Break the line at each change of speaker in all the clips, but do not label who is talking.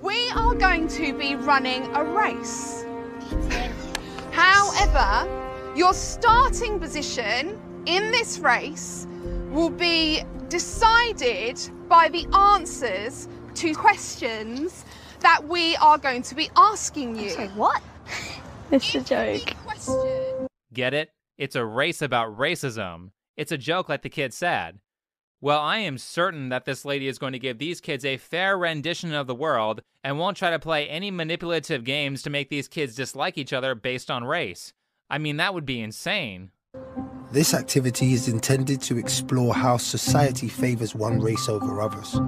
We are going to be running a race. However, your starting position in this race will be decided by the answers to questions that we are going to be asking you.
Sorry, what? It's a joke.
Get it? It's a race about racism. It's a joke like the kid said. Well, I am certain that this lady is going to give these kids a fair rendition of the world and won't try to play any manipulative games to make these kids dislike each other based on race. I mean, that would be insane.
This activity is intended to explore how society favours one race over others.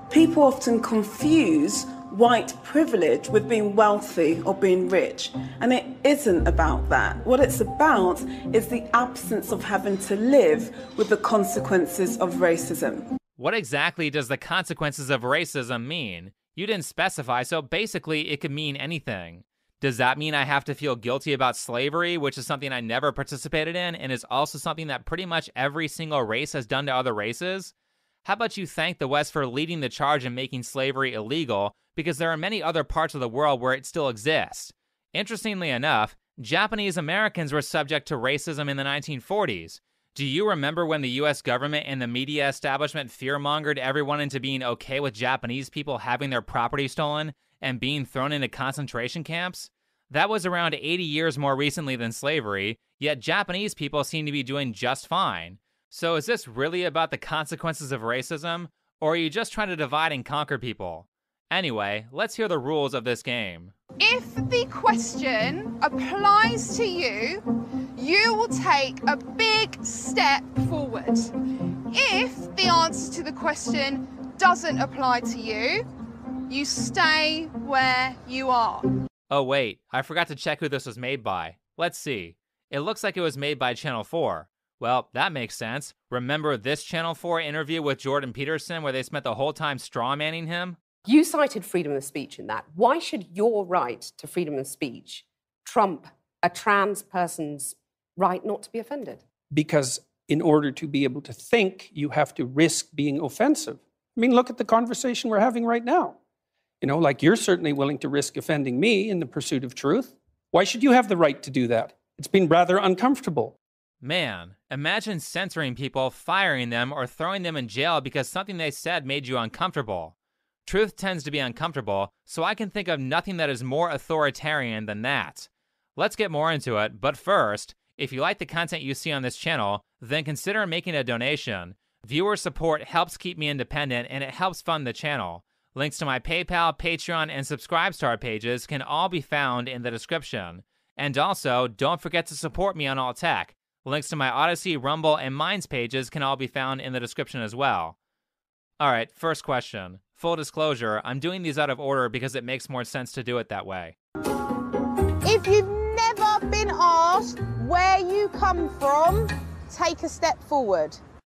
People often confuse white privilege with being wealthy or being rich, and it isn't about that. What it's about is the absence of having to live with the consequences of racism.
What exactly does the consequences of racism mean? You didn't specify, so basically it could mean anything. Does that mean I have to feel guilty about slavery, which is something I never participated in and is also something that pretty much every single race has done to other races? How about you thank the West for leading the charge in making slavery illegal, because there are many other parts of the world where it still exists. Interestingly enough, Japanese Americans were subject to racism in the 1940s. Do you remember when the US government and the media establishment fear-mongered everyone into being okay with Japanese people having their property stolen and being thrown into concentration camps? That was around 80 years more recently than slavery, yet Japanese people seem to be doing just fine. So is this really about the consequences of racism, or are you just trying to divide and conquer people? Anyway, let's hear the rules of this game.
If the question applies to you, you will take a big step forward. If the answer to the question doesn't apply to you, you stay where you are.
Oh wait, I forgot to check who this was made by. Let's see. It looks like it was made by Channel 4. Well, that makes sense. Remember this Channel 4 interview with Jordan Peterson where they spent the whole time strawmanning him?
You cited freedom of speech in that. Why should your right to freedom of speech trump a trans person's right not to be offended?
Because in order to be able to think, you have to risk being offensive. I mean, look at the conversation we're having right now. You know, like you're certainly willing to risk offending me in the pursuit of truth. Why should you have the right to do that? It's been rather uncomfortable.
Man, imagine censoring people, firing them, or throwing them in jail because something they said made you uncomfortable. Truth tends to be uncomfortable, so I can think of nothing that is more authoritarian than that. Let's get more into it, but first, if you like the content you see on this channel, then consider making a donation. Viewer support helps keep me independent and it helps fund the channel. Links to my PayPal, Patreon, and Subscribestar pages can all be found in the description. And also, don't forget to support me on Alt Tech. Links to my Odyssey, Rumble, and Minds pages can all be found in the description as well. Alright, first question. Full disclosure, I'm doing these out of order because it makes more sense to do it that way.
If you've never been asked where you come from, take a step forward.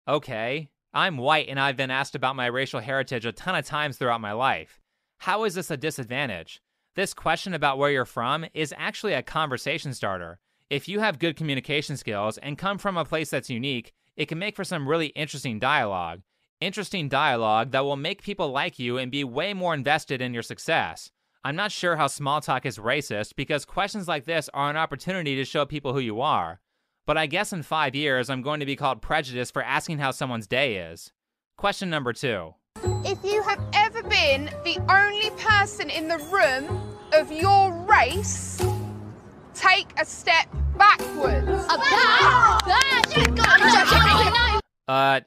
Okay, I'm white and I've been asked about my racial heritage a ton of times throughout my life. How is this a disadvantage? This question about where you're from is actually a conversation starter. If you have good communication skills and come from a place that's unique, it can make for some really interesting dialogue. Interesting dialogue that will make people like you and be way more invested in your success. I'm not sure how small talk is racist because questions like this are an opportunity to show people who you are. But I guess in 5 years, I'm going to be called prejudiced for asking how someone's day is. Question number 2.
If you have ever been the only person in the room of your race, take a step backwards.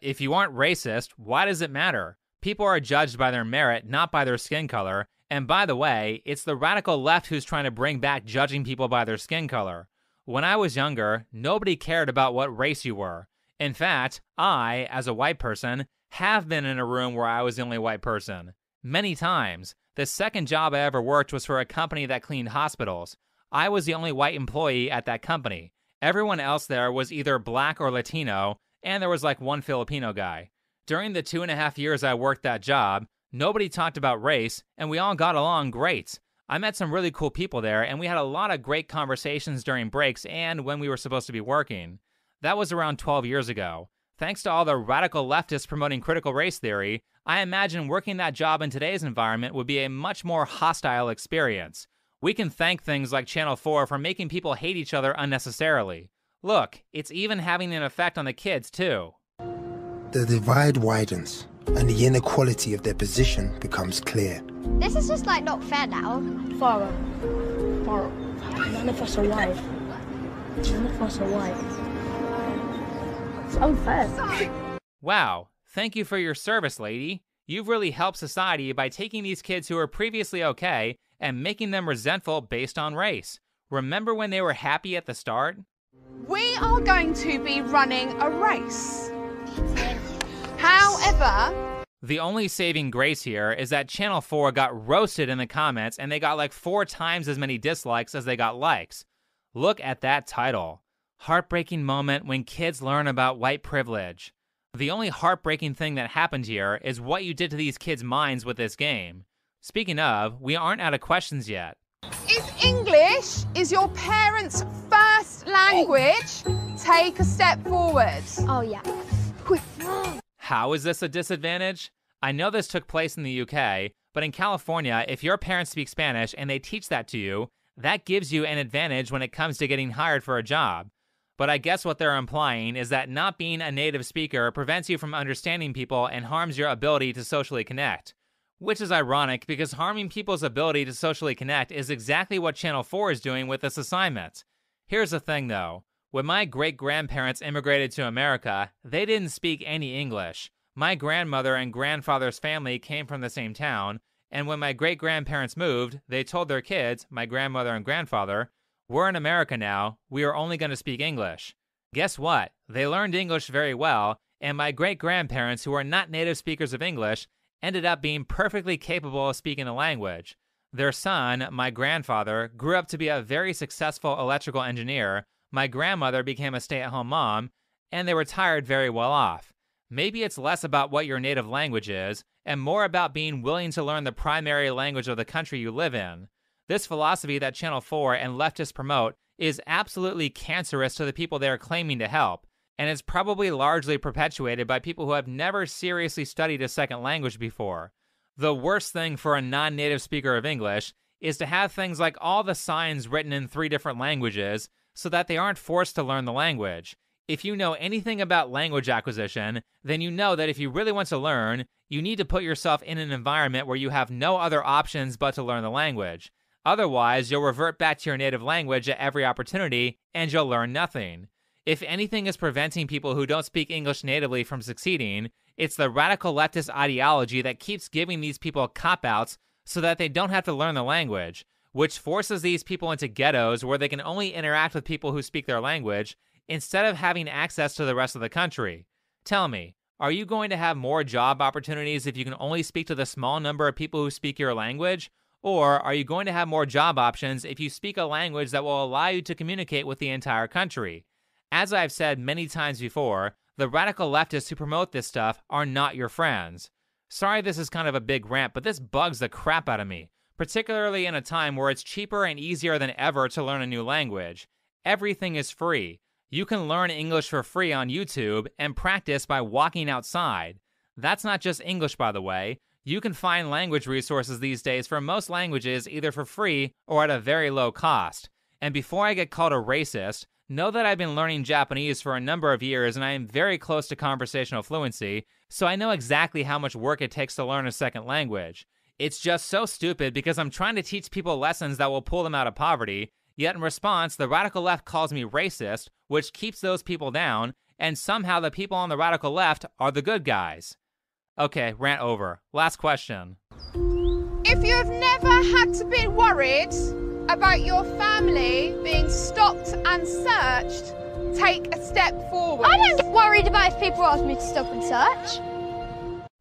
If you aren't racist, why does it matter? People are judged by their merit, not by their skin color. And by the way, it's the radical left who's trying to bring back judging people by their skin color. When I was younger, nobody cared about what race you were. In fact, I, as a white person, have been in a room where I was the only white person. Many times. The second job I ever worked was for a company that cleaned hospitals. I was the only white employee at that company. Everyone else there was either black or Latino, and there was like one Filipino guy. During the 2.5 years I worked that job, nobody talked about race, and we all got along great. I met some really cool people there, and we had a lot of great conversations during breaks and when we were supposed to be working. That was around 12 years ago. Thanks to all the radical leftists promoting critical race theory, I imagine working that job in today's environment would be a much more hostile experience. We can thank things like Channel 4 for making people hate each other unnecessarily. Look, it's even having an effect on the kids, too.
The divide widens, and the inequality of their position becomes clear.
This is just like not fair now.
Farah. None of us are white. None of us are white. It's unfair.
Wow, thank you for your service, lady. You've really helped society by taking these kids who were previously okay and making them resentful based on race. Remember when they were happy at the start?
We are going to be running a race. However,
the only saving grace here is that Channel 4 got roasted in the comments and they got like 4 times as many dislikes as they got likes. Look at that title. Heartbreaking moment when kids learn about white privilege. The only heartbreaking thing that happened here is what you did to these kids' minds with this game. Speaking of, we aren't out of questions yet.
if English is your parents' first language, take a step forward.
Oh, yeah.
How is this a disadvantage? I know this took place in the UK, but in California, if your parents speak Spanish and they teach that to you, that gives you an advantage when it comes to getting hired for a job. But I guess what they're implying is that not being a native speaker prevents you from understanding people and harms your ability to socially connect. Which is ironic because harming people's ability to socially connect is exactly what Channel 4 is doing with this assignment. Here's the thing though. When my great-grandparents immigrated to America, they didn't speak any English. My grandmother and grandfather's family came from the same town, and when my great-grandparents moved, they told their kids, my grandmother and grandfather, "We're in America now, we are only going to speak English." Guess what? They learned English very well, and my great-grandparents, who are not native speakers of English, ended up being perfectly capable of speaking the language. Their son, my grandfather, grew up to be a very successful electrical engineer. My grandmother became a stay-at-home mom, and they retired very well off. Maybe it's less about what your native language is, and more about being willing to learn the primary language of the country you live in. This philosophy that Channel 4 and leftists promote is absolutely cancerous to the people they are claiming to help, and is probably largely perpetuated by people who have never seriously studied a second language before. The worst thing for a non-native speaker of English is to have things like all the signs written in 3 different languages so that they aren't forced to learn the language. If you know anything about language acquisition, then you know that if you really want to learn, you need to put yourself in an environment where you have no other options but to learn the language. Otherwise, you'll revert back to your native language at every opportunity, and you'll learn nothing. If anything is preventing people who don't speak English natively from succeeding, it's the radical leftist ideology that keeps giving these people cop-outs so that they don't have to learn the language, which forces these people into ghettos where they can only interact with people who speak their language instead of having access to the rest of the country. Tell me, are you going to have more job opportunities if you can only speak to the small number of people who speak your language? Or are you going to have more job options if you speak a language that will allow you to communicate with the entire country? As I've said many times before, the radical leftists who promote this stuff are not your friends. Sorry this is kind of a big rant, but this bugs the crap out of me, particularly in a time where it's cheaper and easier than ever to learn a new language. Everything is free. You can learn English for free on YouTube and practice by walking outside. That's not just English, by the way. You can find language resources these days for most languages either for free or at a very low cost. And before I get called a racist, know that I've been learning Japanese for a number of years and I am very close to conversational fluency, so I know exactly how much work it takes to learn a second language. It's just so stupid because I'm trying to teach people lessons that will pull them out of poverty, yet in response, the radical left calls me racist, which keeps those people down, and somehow the people on the radical left are the good guys. Okay, rant over. Last question.
If you've never had to be worried about your family being stopped and searched, take a step forward.
I don't get worried about if people ask me to stop and search.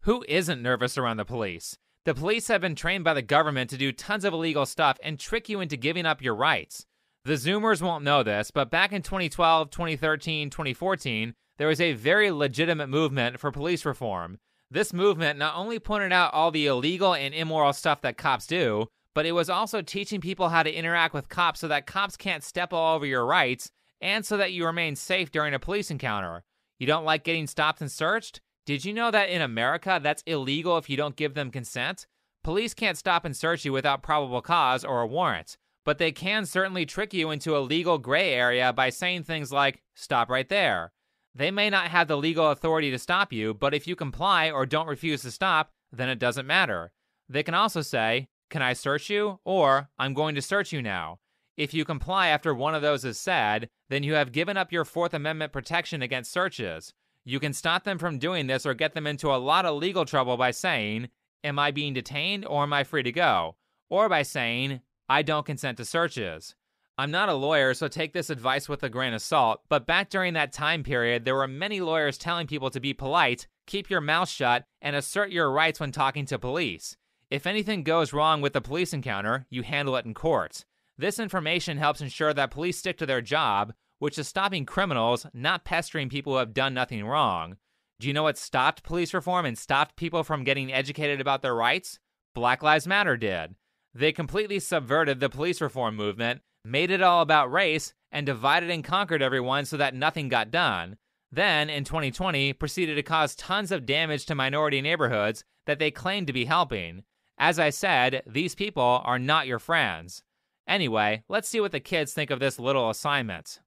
Who isn't nervous around the police? The police have been trained by the government to do tons of illegal stuff and trick you into giving up your rights. The Zoomers won't know this, but back in 2012, 2013, 2014, there was a very legitimate movement for police reform. This movement not only pointed out all the illegal and immoral stuff that cops do, but it was also teaching people how to interact with cops so that cops can't step all over your rights and so that you remain safe during a police encounter. You don't like getting stopped and searched? Did you know that in America, that's illegal if you don't give them consent? Police can't stop and search you without probable cause or a warrant, but they can certainly trick you into a legal gray area by saying things like, stop right there. They may not have the legal authority to stop you, but if you comply or don't refuse to stop, then it doesn't matter. They can also say, can I search you? Or, I'm going to search you now. If you comply after one of those is said, then you have given up your Fourth Amendment protection against searches. You can stop them from doing this or get them into a lot of legal trouble by saying, am I being detained or am I free to go? Or by saying, I don't consent to searches. I'm not a lawyer, so take this advice with a grain of salt, but back during that time period, there were many lawyers telling people to be polite, keep your mouth shut, and assert your rights when talking to police. If anything goes wrong with the police encounter, you handle it in court. This information helps ensure that police stick to their job, which is stopping criminals, not pestering people who have done nothing wrong. Do you know what stopped police reform and stopped people from getting educated about their rights? Black Lives Matter did. They completely subverted the police reform movement, made it all about race, and divided and conquered everyone so that nothing got done. Then, in 2020, proceeded to cause tons of damage to minority neighborhoods that they claimed to be helping. As I said, these people are not your friends. Anyway, let's see what the kids think of this little assignment.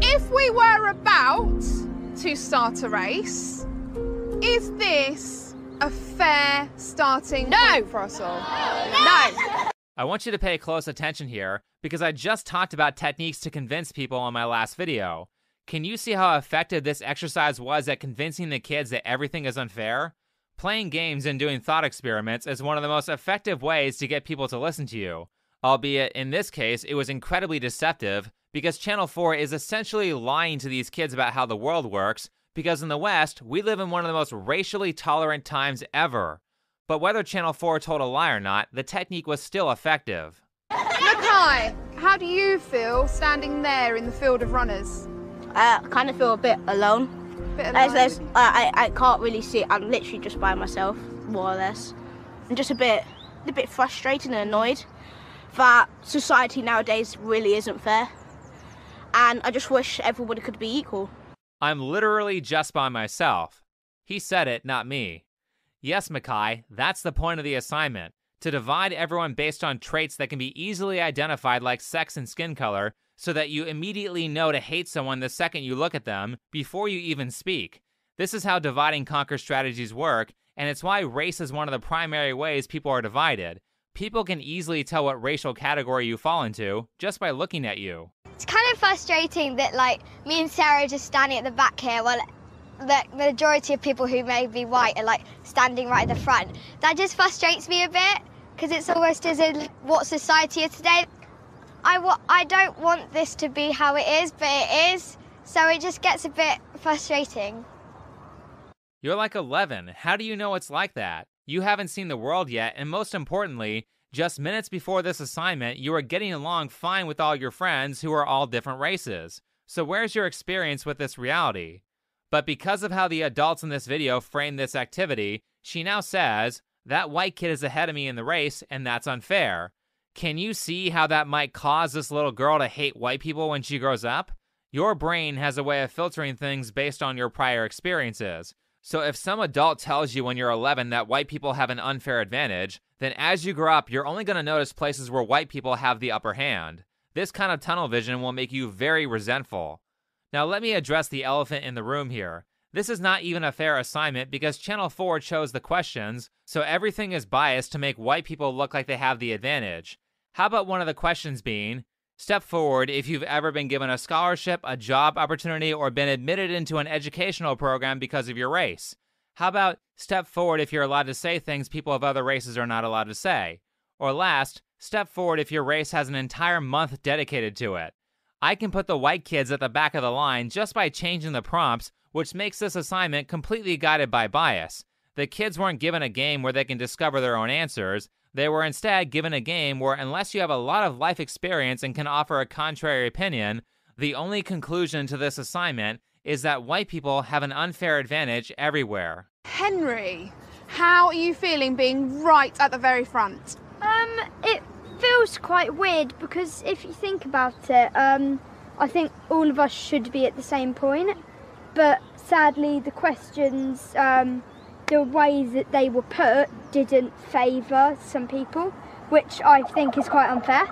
If we were about to start a race, is this a fair starting point for us all?
No!
I want you to pay close attention here because I just talked about techniques to convince people in my last video. Can you see how effective this exercise was at convincing the kids that everything is unfair? Playing games and doing thought experiments is one of the most effective ways to get people to listen to you. Albeit, in this case, it was incredibly deceptive because Channel 4 is essentially lying to these kids about how the world works because in the West, we live in one of the most racially tolerant times ever. But whether Channel 4 told a lie or not, the technique was still effective.
Mackay, how do you feel standing there in the field of runners?
I kind of feel a bit alone. I can't really see it. I'm literally just by myself, more or less. I'm just a bit frustrated and annoyed that society nowadays really isn't fair. And I just wish everybody could be equal.
I'm literally just by myself. He said it, not me. Yes, Mackay, that's the point of the assignment, to divide everyone based on traits that can be easily identified like sex and skin color, so that you immediately know to hate someone the second you look at them, before you even speak. This is how divide and conquer strategies work, and it's why race is one of the primary ways people are divided. People can easily tell what racial category you fall into just by looking at you.
It's kind of frustrating that, like, me and Sarah are just standing at the back here while the majority of people who may be white are, like, standing right at the front. That just frustrates me a bit, because it's almost as in what society is today. I don't want this to be how it is, but it is, so it just gets a bit frustrating.
You're like 11. How do you know it's like that? You haven't seen the world yet, and most importantly, just minutes before this assignment, you are getting along fine with all your friends who are all different races. So where's your experience with this reality? But because of how the adults in this video frame this activity, she now says, that white kid is ahead of me in the race, and that's unfair. Can you see how that might cause this little girl to hate white people when she grows up? Your brain has a way of filtering things based on your prior experiences. So if some adult tells you when you're 11 that white people have an unfair advantage, then as you grow up, you're only going to notice places where white people have the upper hand. This kind of tunnel vision will make you very resentful. Now let me address the elephant in the room here. This is not even a fair assignment because Channel 4 chose the questions, so everything is biased to make white people look like they have the advantage. How about one of the questions being, step forward if you've ever been given a scholarship, a job opportunity, or been admitted into an educational program because of your race? How about step forward if you're allowed to say things people of other races are not allowed to say? Or last, step forward if your race has an entire month dedicated to it. I can put the white kids at the back of the line just by changing the prompts, which makes this assignment completely guided by bias. The kids weren't given a game where they can discover their own answers. They were instead given a game where unless you have a lot of life experience and can offer a contrary opinion, the only conclusion to this assignment is that white people have an unfair advantage everywhere.
Henry, how are you feeling being right at the very front?
It feels quite weird because if you think about it, I think all of us should be at the same point, but
sadly the questions, the ways that they were put didn't favour some people, which I think is quite unfair.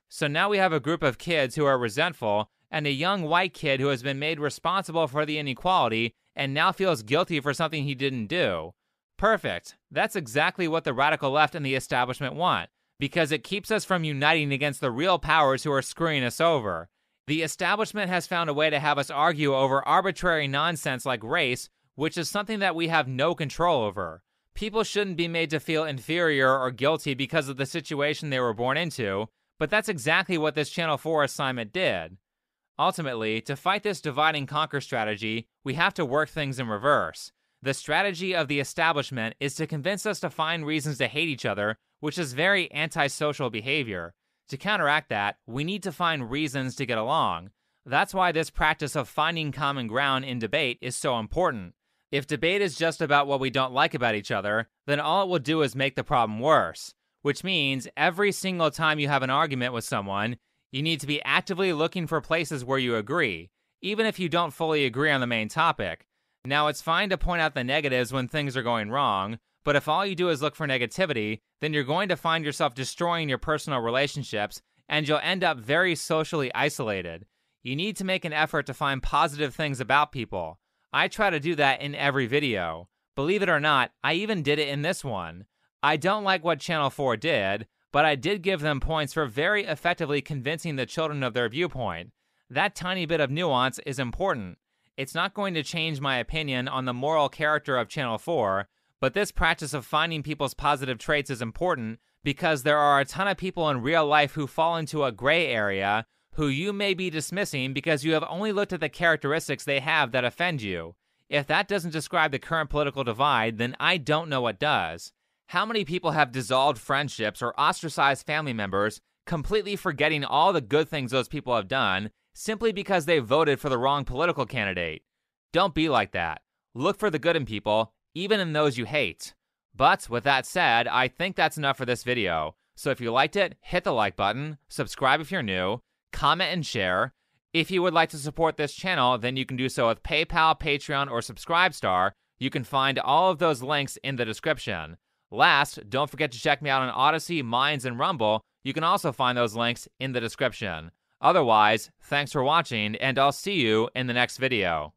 So now we have a group of kids who are resentful and a young white kid who has been made responsible for the inequality and now feels guilty for something he didn't do. Perfect. That's exactly what the radical left and the establishment want, because it keeps us from uniting against the real powers who are screwing us over. The establishment has found a way to have us argue over arbitrary nonsense like race, which is something that we have no control over. People shouldn't be made to feel inferior or guilty because of the situation they were born into, but that's exactly what this Channel 4 assignment did. Ultimately, to fight this divide and conquer strategy, we have to work things in reverse. The strategy of the establishment is to convince us to find reasons to hate each other, which is very antisocial behavior. To counteract that, we need to find reasons to get along. That's why this practice of finding common ground in debate is so important. If debate is just about what we don't like about each other, then all it will do is make the problem worse. Which means every single time you have an argument with someone, you need to be actively looking for places where you agree, even if you don't fully agree on the main topic. Now, it's fine to point out the negatives when things are going wrong, but if all you do is look for negativity, then you're going to find yourself destroying your personal relationships, and you'll end up very socially isolated. You need to make an effort to find positive things about people. I try to do that in every video. Believe it or not, I even did it in this one. I don't like what Channel 4 did, but I did give them points for very effectively convincing the children of their viewpoint. That tiny bit of nuance is important. It's not going to change my opinion on the moral character of Channel 4, but this practice of finding people's positive traits is important because there are a ton of people in real life who fall into a gray area who you may be dismissing because you have only looked at the characteristics they have that offend you. If that doesn't describe the current political divide, then I don't know what does. How many people have dissolved friendships or ostracized family members, completely forgetting all the good things those people have done, simply because they voted for the wrong political candidate? Don't be like that. Look for the good in people, even in those you hate. But with that said, I think that's enough for this video. So if you liked it, hit the like button, subscribe if you're new, comment and share. If you would like to support this channel, then you can do so with PayPal, Patreon, or Subscribestar. You can find all of those links in the description. Last, don't forget to check me out on Odyssey, Minds, and Rumble. You can also find those links in the description. Otherwise, thanks for watching, and I'll see you in the next video.